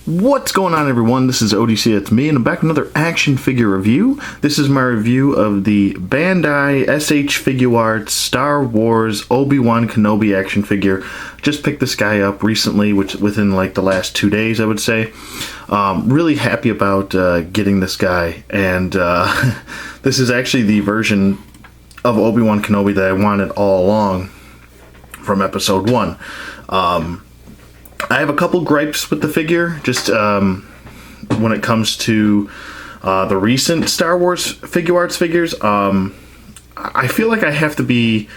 What's going on, everyone? This is ODC, it's me, and I'm back with another action figure review. This is my review of the Bandai SH Figuarts Star Wars Obi-Wan Kenobi action figure. Just picked this guy up recently, within like the last 2 days, I would say. Really happy about getting this guy, and this is actually the version of Obi-Wan Kenobi that I wanted all along from episode 1. I have a couple gripes with the figure, just when it comes to the recent Star Wars Figuarts figures. I feel like I have to be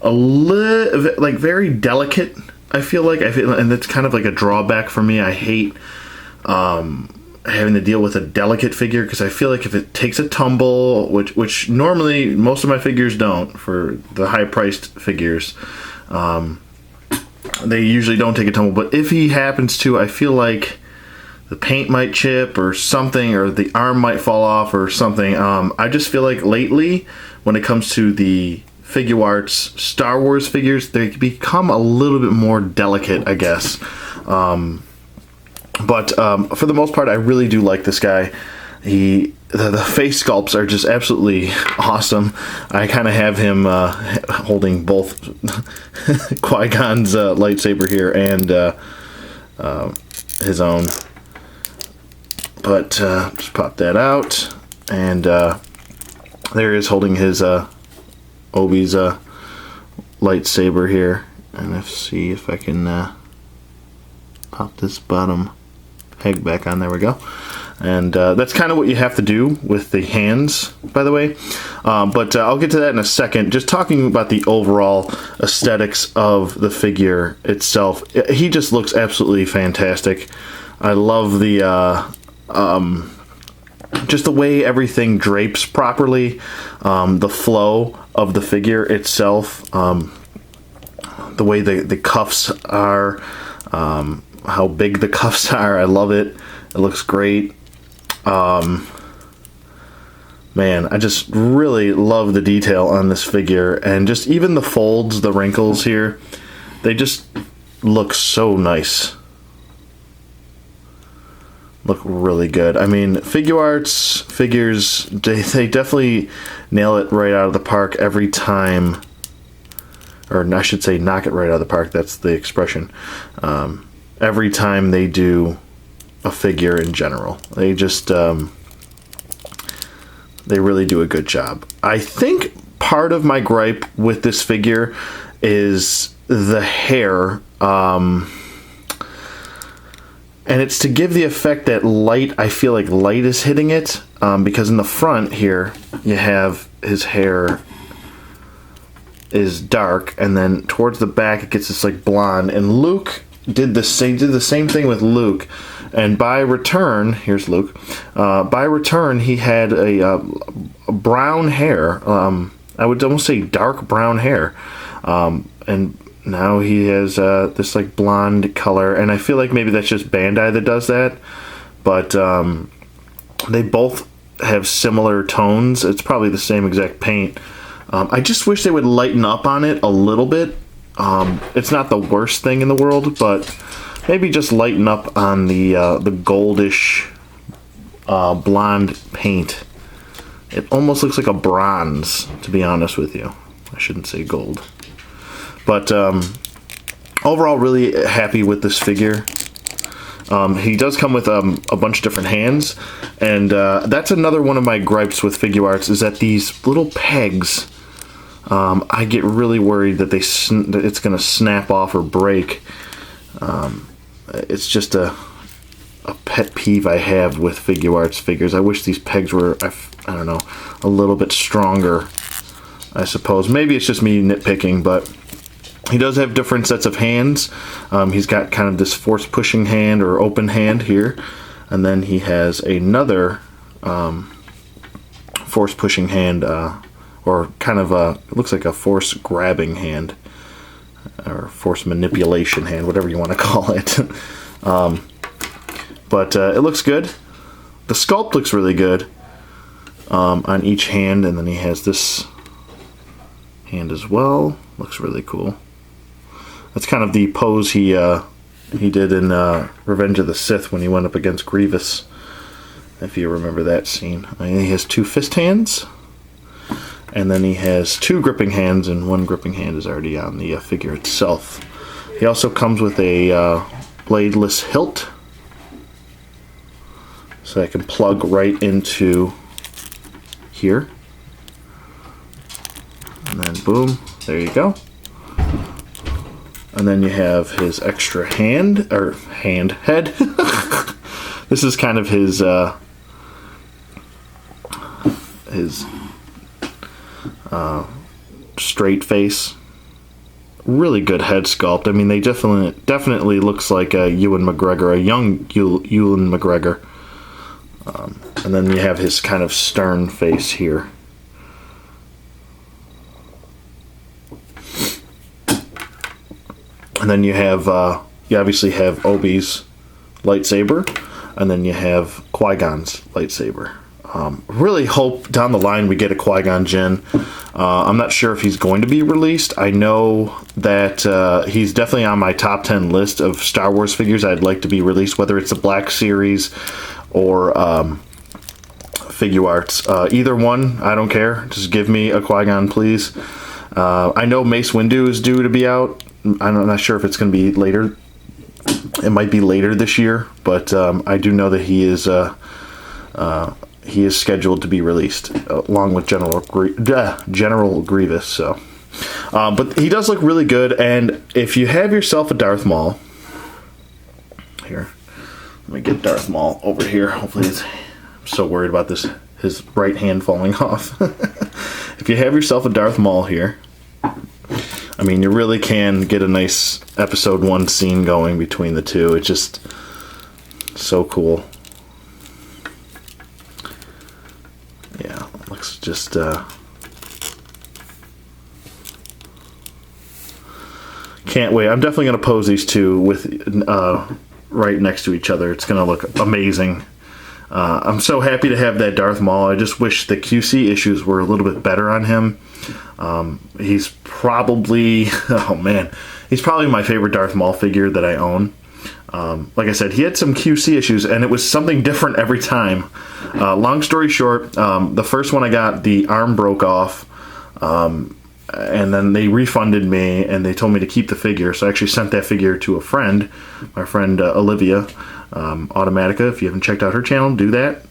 a little, like, very delicate. I feel, and that's kind of like a drawback for me. I hate having to deal with a delicate figure, because I feel like if it takes a tumble, which normally most of my figures don't, for the high-priced figures, they usually don't take a tumble, but if he happens to, I feel like the paint might chip or something, or the arm might fall off or something. I just feel like lately, when it comes to the Figuarts Star Wars figures, they become a little bit more delicate, I guess. But for the most part, I really do like this guy. The face sculpts are just absolutely awesome. I kind of have him holding both Qui-Gon's lightsaber here and his own. But just pop that out, and there he is holding his Obi's lightsaber here. And let's see if I can pop this bottom peg back on. There we go. And that's kind of what you have to do with the hands, by the way. But I'll get to that in a second. Just talking about the overall aesthetics of the figure itself. He just looks absolutely fantastic. I love the just the way everything drapes properly. The flow of the figure itself. The way the cuffs are. How big the cuffs are. I love it. It looks great. Man, I just really love the detail on this figure, and just even the folds, the wrinkles here, they just look so nice. Look really good. I mean, Figuarts figures, they definitely nail it right out of the park every time. Or I should say knock it right out of the park, that's the expression. Every time they do a figure in general. They just, they really do a good job. I think part of my gripe with this figure is the hair, and it's to give the effect that light, I feel like light is hitting it, because in the front here, you have his hair is dark, and then towards the back it gets this like blonde, and Luke did the same thing with Luke. And by return, here's Luke. By return, he had a brown hair. I would almost say dark brown hair. And now he has this like blonde color. And I feel like maybe that's just Bandai that does that. But they both have similar tones. It's probably the same exact paint. I just wish they would lighten up on it a little bit. It's not the worst thing in the world, but maybe just lighten up on the goldish blonde paint. It almost looks like a bronze, to be honest with you. I shouldn't say gold. But overall, really happy with this figure. He does come with a bunch of different hands, and that's another one of my gripes with Figuarts, is that these little pegs, I get really worried that that it's going to snap off or break. It's just a pet peeve I have with Figuarts figures. I wish these pegs were, I don't know, a little bit stronger, I suppose. Maybe it's just me nitpicking, but he does have different sets of hands. He's got kind of this force pushing hand or open hand here, and then he has another force pushing hand, or kind of it looks like a force grabbing hand, or force manipulation hand, whatever you want to call it. But it looks good. The sculpt looks really good on each hand, and then he has this hand as well. Looks really cool. That's kind of the pose he he did in Revenge of the Sith when he went up against Grievous, if you remember that scene. He has 2 fist hands, and then he has 2 gripping hands, and 1 gripping hand is already on the figure itself. He also comes with a bladeless hilt, so I can plug right into here. And then boom, there you go. And then you have his extra head. This is kind of his straight face. Really good head sculpt. I mean, they definitely looks like a Ewan McGregor, a young Ewan McGregor. And then you have his kind of stern face here. And then you have, you obviously have Obi's lightsaber, and then you have Qui-Gon's lightsaber. Really hope down the line we get a Qui-Gon Jinn. I'm not sure if he's going to be released. I know that he's definitely on my top 10 list of Star Wars figures I'd like to be released, whether it's the Black Series or Figuarts. Either one, I don't care. Just give me a Qui-Gon, please. I know Mace Windu is due to be out. I'm not sure if it's going to be later. It might be later this year, but I do know that he is scheduled to be released along with General Grievous. So, but he does look really good. And if you have yourself a Darth Maul, here, let me get Darth Maul over here. Hopefully, I'm so worried about his right hand falling off. If you have yourself a Darth Maul here, I mean, you really can get a nice episode 1 scene going between the two. It's just so cool. Yeah, looks just can't wait. I'm definitely going to pose these two with right next to each other. It's going to look amazing. I'm so happy to have that Darth Maul. I just wish the QC issues were a little bit better on him. He's probably, oh man, he's probably my favorite Darth Maul figure that I own. Like I said, he had some QC issues, and it was something different every time. Long story short, the first one I got, the arm broke off, and then they refunded me, and they told me to keep the figure, so I actually sent that figure to a friend, my friend Olivia, Automatica. If you haven't checked out her channel, do that.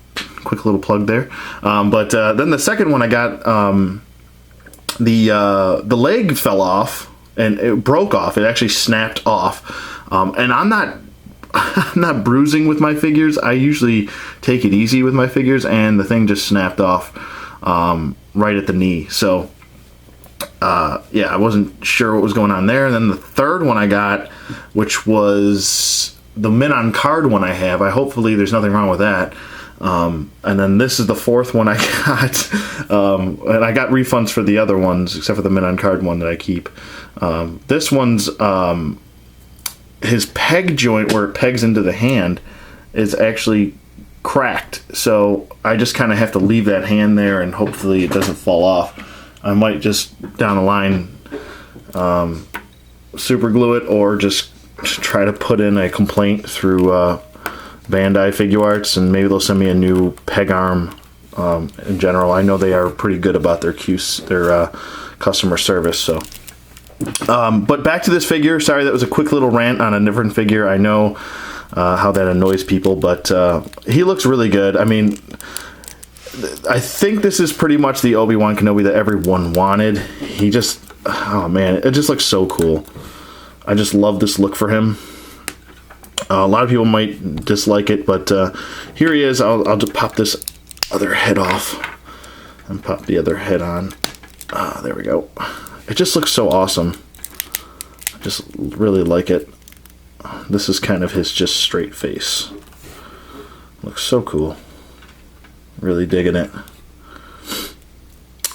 Quick little plug there. But then the second one I got, the leg fell off, and it broke off. It actually snapped off. And I'm not bruising with my figures. I usually take it easy with my figures, and the thing just snapped off right at the knee. So yeah, I wasn't sure what was going on there. And then the third one I got, which was the Min on card one I have. Hopefully there's nothing wrong with that. And then this is the fourth one I got. And I got refunds for the other ones, except for the Min on card one that I keep. This one's his peg joint where it pegs into the hand is actually cracked. So I just kind of have to leave that hand there, and hopefully it doesn't fall off. I might just down the line super glue it, or just try to put in a complaint through Bandai Figuarts, and maybe they'll send me a new peg arm. In general, I know they are pretty good about their customer service. So, but back to this figure. Sorry, that was a quick little rant on a different figure. I know how that annoys people, but he looks really good. I mean, I think this is pretty much the Obi-Wan Kenobi that everyone wanted. He just, oh man, it just looks so cool. I just love this look for him. A lot of people might dislike it, but here he is. I'll just pop this other head off and pop the other head on. There we go. It just looks so awesome. I just really like it. This is kind of his just straight face. Looks so cool. Really digging it.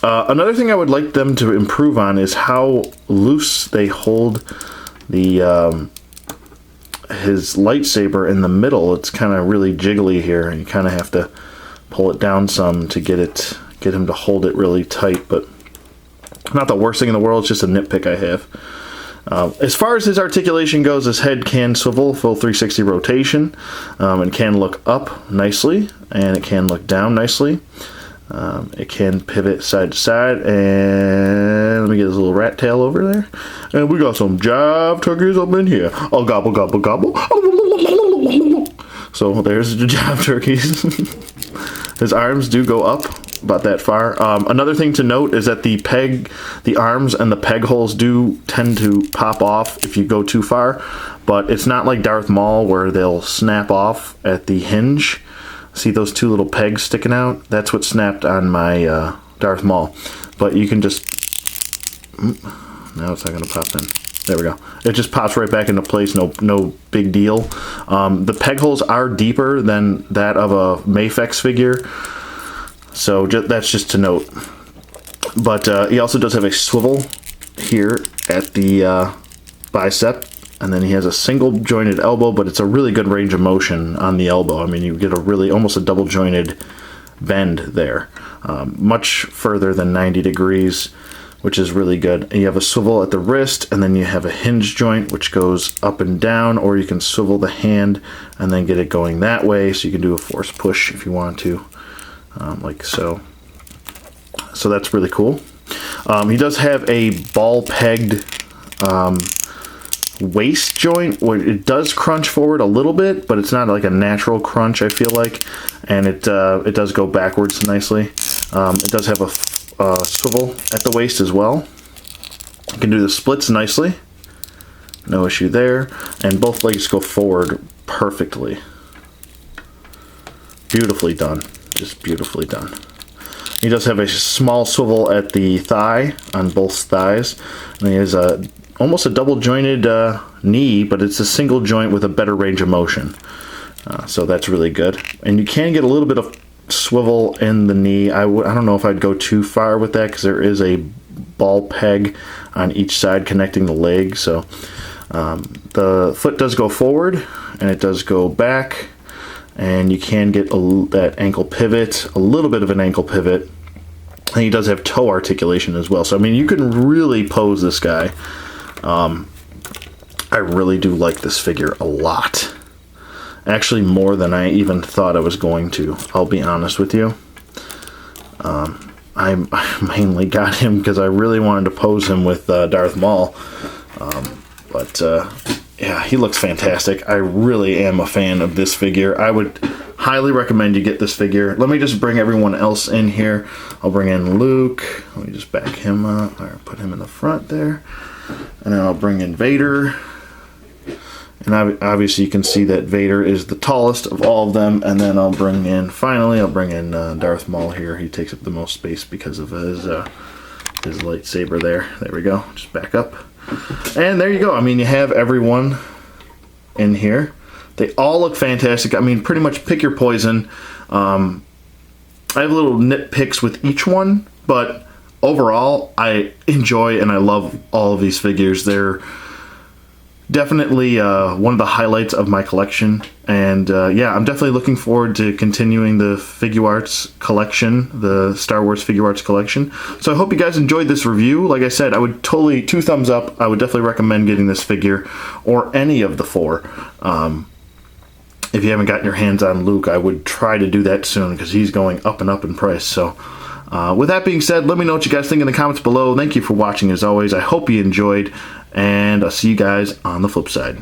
Another thing I would like them to improve on is how loose they hold the his lightsaber in the middle. It's kind of really jiggly here, and you kind of have to pull it down some to get him to hold it really tight. But not the worst thing in the world. It's just a nitpick I have. As far as his articulation goes, his head can swivel, full 360 rotation, and can look up nicely, and it can look down nicely. It can pivot side to side, and let me get his little rat tail over there. And we got some jive turkeys up in here. Oh, gobble, gobble, gobble. So there's the jive turkeys. His arms do go up about that far. Another thing to note is that the arms and the peg holes do tend to pop off if you go too far, but it's not like Darth Maul where they'll snap off at the hinge. See those two little pegs sticking out? That's what snapped on my Darth Maul. But you can just... Now it's not going to pop in. There we go. It just pops right back into place. No big deal. The peg holes are deeper than that of a Mafex figure. So that's just to note. But he also does have a swivel here at the bicep. And then he has a single jointed elbow, but it's a really good range of motion on the elbow. I mean, you get a really almost a double jointed bend there. Much further than 90 degrees, which is really good. And you have a swivel at the wrist, and then you have a hinge joint, which goes up and down, or you can swivel the hand and then get it going that way. So you can do a force push if you want to, like so. So that's really cool. He does have a ball pegged waist joint where it does crunch forward a little bit, but it's not like a natural crunch, I feel like, and it does go backwards nicely. It does have a swivel at the waist as well. You can do the splits nicely, no issue there, and both legs go forward perfectly. Beautifully done, just beautifully done. He does have a small swivel at the thigh, on both thighs, and he has almost a double jointed knee, but it's a single joint with a better range of motion. So that's really good. And you can get a little bit of swivel in the knee. I don't know if I'd go too far with that because there is a ball peg on each side connecting the leg. So the foot does go forward and it does go back, and you can get that ankle pivot, a little bit of an ankle pivot. And he does have toe articulation as well. So I mean, you can really pose this guy. I really do like this figure a lot. Actually, more than I even thought I was going to. I'll be honest with you. I mainly got him because I really wanted to pose him with Darth Maul. Yeah, he looks fantastic. I really am a fan of this figure. I would highly recommend you get this figure. Let me just bring everyone else in here. I'll bring in Luke. Let me just back him up, or put him in the front there. And then I'll bring in Vader. And obviously you can see that Vader is the tallest of all of them. And then finally I'll bring in Darth Maul here. He takes up the most space because of his lightsaber there. There we go. Just back up. And there you go. I mean, you have everyone in here. They all look fantastic. I mean, pretty much pick your poison. I have little nitpicks with each one, but overall, I enjoy and I love all of these figures. They're definitely one of the highlights of my collection. And yeah, I'm definitely looking forward to continuing the Figuarts collection, the Star Wars Figuarts collection. So I hope you guys enjoyed this review. Like I said, I would totally, 2 thumbs up. I would definitely recommend getting this figure or any of the 4. If you haven't gotten your hands on Luke, I would try to do that soon because he's going up and up in price. So with that being said, let me know what you guys think in the comments below. Thank you for watching as always. I hope you enjoyed, and I'll see you guys on the flip side.